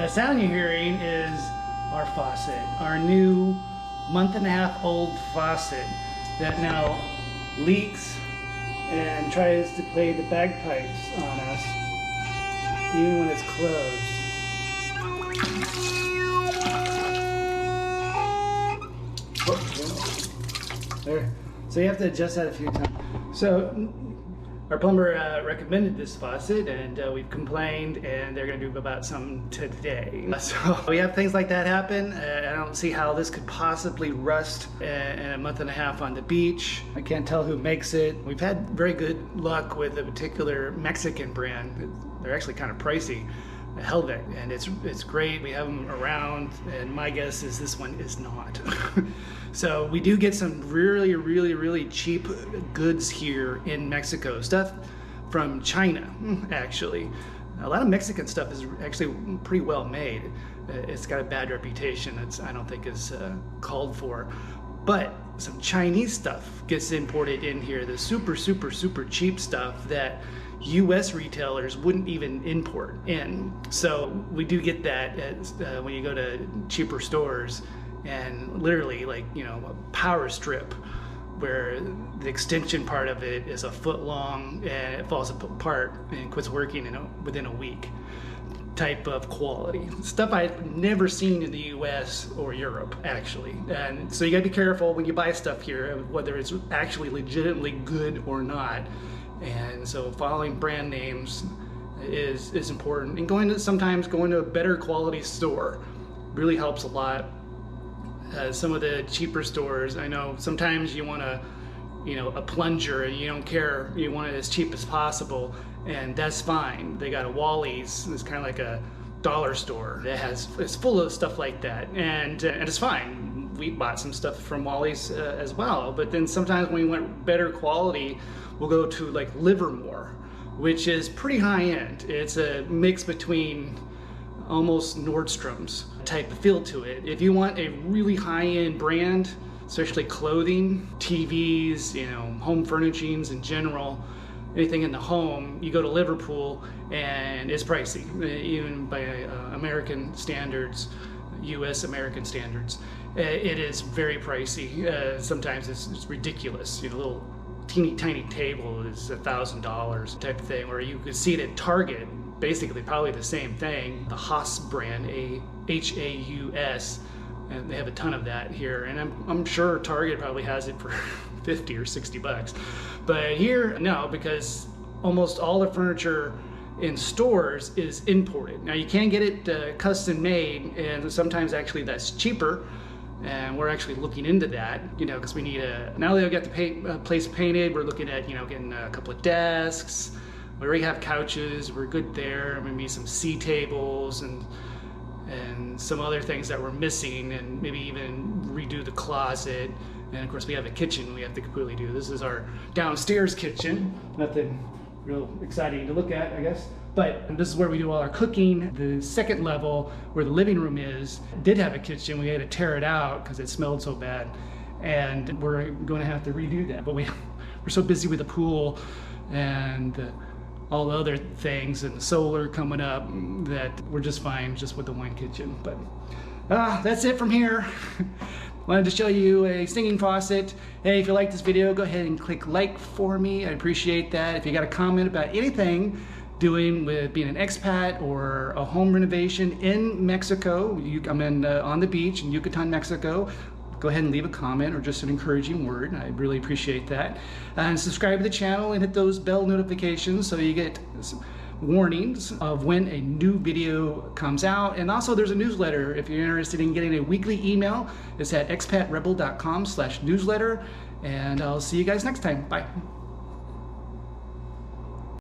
That sound you're hearing is our faucet, our new month-and-a-half-old faucet that now leaks and tries to play the bagpipes on us, even when it's closed. There. So you have to adjust that a few times. So our plumber recommended this faucet, and we've complained, and they're going to do about something today. So we have things like that happen. I don't see how this could possibly rust in a month and a half on the beach. I can't tell who makes it. We've had very good luck with a particular Mexican brand. They're actually kind of pricey. Helvet, and it's great. We have them around, and my guess is this one is not. So we do get some really cheap goods here in Mexico. Stuff from China, actually. A lot of Mexican stuff is actually pretty well made. It's got a bad reputation. I don't think is called for. But some Chinese stuff gets imported in here. The super cheap stuff that US retailers wouldn't even import in. So we do get that when you go to cheaper stores, and literally, like, you know, a power strip where the extension part of it is a foot long and it falls apart and quits working within a week type of quality. Stuff I've never seen in the US or Europe, actually. And so you gotta be careful when you buy stuff here, whether it's actually legitimately good or not. And so following brand names is important, and sometimes going to a better quality store really helps a lot. Some of the cheaper stores, I know sometimes you want a plunger and you don't care, you want it as cheap as possible, and that's fine. They got a Wally's, it's kind of like a dollar store that it's full of stuff like that, and it's fine. We bought some stuff from Wally's as well, but then sometimes when we want better quality, we'll go to like Livermore, which is pretty high end. It's a mix between almost Nordstrom's type of feel to it. If you want a really high-end brand, especially clothing, TVs, you know, home furnishings in general, anything in the home, you go to Liverpool and it's pricey, even by American standards, US American standards. It is very pricey. Sometimes it's ridiculous. You know, a little teeny tiny table is $1,000 type of thing, where you could see it at Target, basically probably the same thing. The Haus brand, Haus, and they have a ton of that here, and I'm sure Target probably has it for 50 or 60 bucks. But here, no, because almost all the furniture in stores is imported. Now you can get it custom made, and sometimes actually that's cheaper. And we're actually looking into that, you know, because we need now that we've got the place painted, we're looking at, you know, getting a couple of desks. We already have couches, we're good there. Maybe some C tables and some other things that we're missing, and maybe even redo the closet. And of course we have a kitchen we have to completely do. This is our downstairs kitchen. Nothing real exciting to look at, I guess. But this is where we do all our cooking. The second level, where the living room is, did have a kitchen. We had to tear it out because it smelled so bad. And we're going to have to redo that. But we're so busy with the pool and all the other things and the solar coming up that we're just fine just with the one kitchen. But that's it from here. Wanted to show you a singing faucet. Hey, if you like this video, go ahead and click like for me. I appreciate that. If you got a comment about anything doing with being an expat or a home renovation in Mexico, I'm on the beach in Yucatan, Mexico, go ahead and leave a comment or just an encouraging word. I really appreciate that. And subscribe to the channel and hit those bell notifications so you get warnings of when a new video comes out. And also there's a newsletter if you're interested in getting a weekly email. It's at expatrebel.com/newsletter. And I'll see you guys next time. Bye.